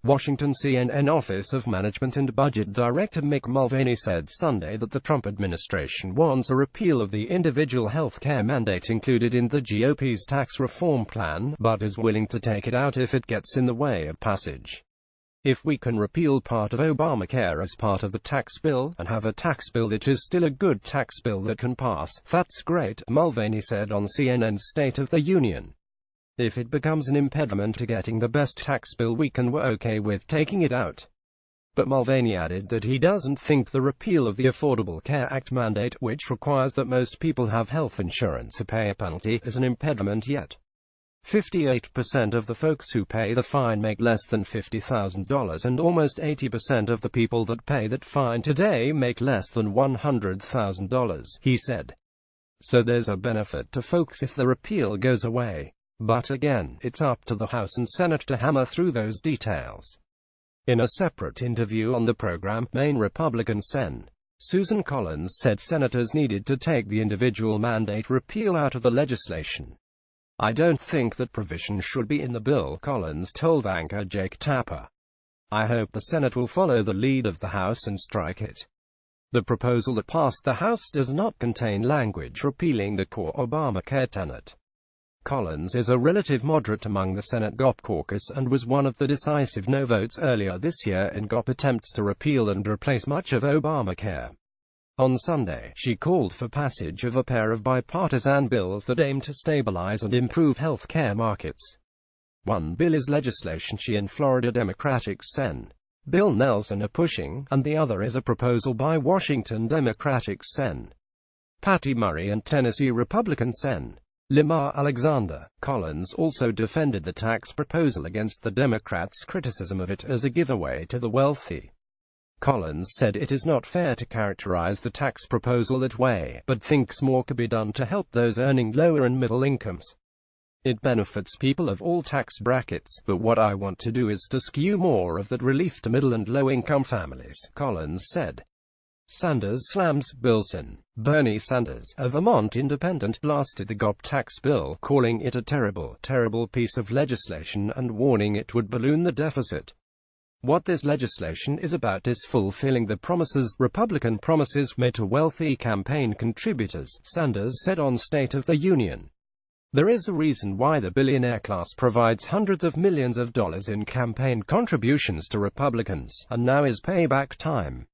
Washington CNN Office of Management and Budget Director Mick Mulvaney said Sunday that the Trump administration wants a repeal of the individual health care mandate included in the GOP's tax reform plan, but is willing to take it out if it gets in the way of passage. If we can repeal part of Obamacare as part of the tax bill, and have a tax bill that is still a good tax bill that can pass, that's great, Mulvaney said on CNN's State of the Union. If it becomes an impediment to getting the best tax bill we're okay with taking it out. But Mulvaney added that he doesn't think the repeal of the Affordable Care Act mandate, which requires that most people have health insurance to pay a penalty, is an impediment yet. 58% of the folks who pay the fine make less than $50,000, and almost 80% of the people that pay that fine today make less than $100,000, he said. So there's a benefit to folks if the repeal goes away. But again, it's up to the House and Senate to hammer through those details. In a separate interview on the program, Maine Republican Sen. Susan Collins said senators needed to take the individual mandate repeal out of the legislation. I don't think that provision should be in the bill, Collins told anchor Jake Tapper. I hope the Senate will follow the lead of the House and strike it. The proposal that passed the House does not contain language repealing the core Obamacare tenet. Collins is a relative moderate among the Senate GOP caucus and was one of the decisive no votes earlier this year in GOP attempts to repeal and replace much of Obamacare. On Sunday, she called for passage of a pair of bipartisan bills that aim to stabilize and improve health care markets. One bill is legislation she and Florida Democratic Sen. Bill Nelson are pushing, and the other is a proposal by Washington Democratic Sen. Patty Murray and Tennessee Republican Sen. Lamar Alexander. Collins also defended the tax proposal against the Democrats' criticism of it as a giveaway to the wealthy. Collins said it is not fair to characterize the tax proposal that way, but thinks more could be done to help those earning lower and middle incomes. It benefits people of all tax brackets, but what I want to do is to skew more of that relief to middle and low-income families, Collins said. Sanders slams Billson. Bernie Sanders, a Vermont independent, blasted the GOP tax bill, calling it a terrible, terrible piece of legislation and warning it would balloon the deficit. What this legislation is about is fulfilling the promises, Republican promises, made to wealthy campaign contributors, Sanders said on State of the Union. There is a reason why the billionaire class provides hundreds of millions of dollars in campaign contributions to Republicans, and now is payback time.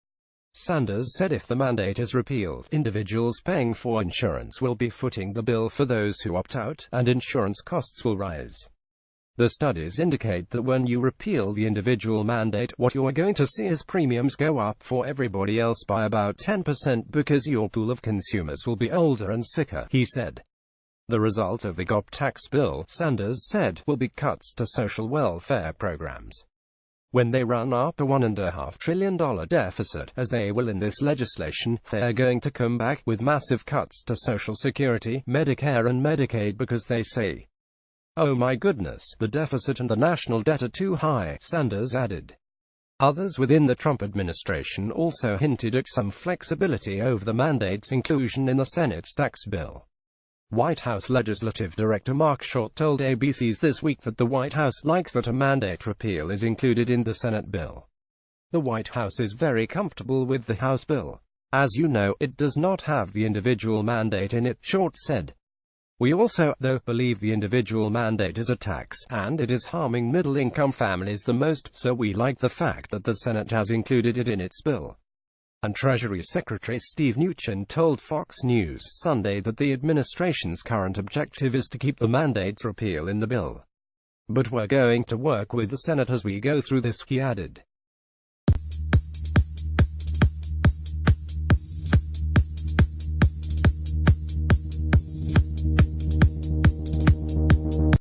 Sanders said if the mandate is repealed, individuals paying for insurance will be footing the bill for those who opt out, and insurance costs will rise. The studies indicate that when you repeal the individual mandate, what you are going to see is premiums go up for everybody else by about 10% because your pool of consumers will be older and sicker, he said. The result of the GOP tax bill, Sanders said, will be cuts to social welfare programs. When they run up a $1.5 trillion deficit, as they will in this legislation, they're going to come back with massive cuts to Social Security, Medicare and Medicaid because they say, oh my goodness, the deficit and the national debt are too high, Sanders added. Others within the Trump administration also hinted at some flexibility over the mandate's inclusion in the Senate's tax bill. White House Legislative Director Mark Short told ABC's This Week that the White House likes that a mandate repeal is included in the Senate bill. The White House is very comfortable with the House bill. As you know, it does not have the individual mandate in it, Short said. We also, though, believe the individual mandate is a tax, and it is harming middle-income families the most, so we like the fact that the Senate has included it in its bill. And Treasury Secretary Steve Mnuchin told Fox News Sunday that the administration's current objective is to keep the mandate's repeal in the bill. But we're going to work with the Senate as we go through this, he added.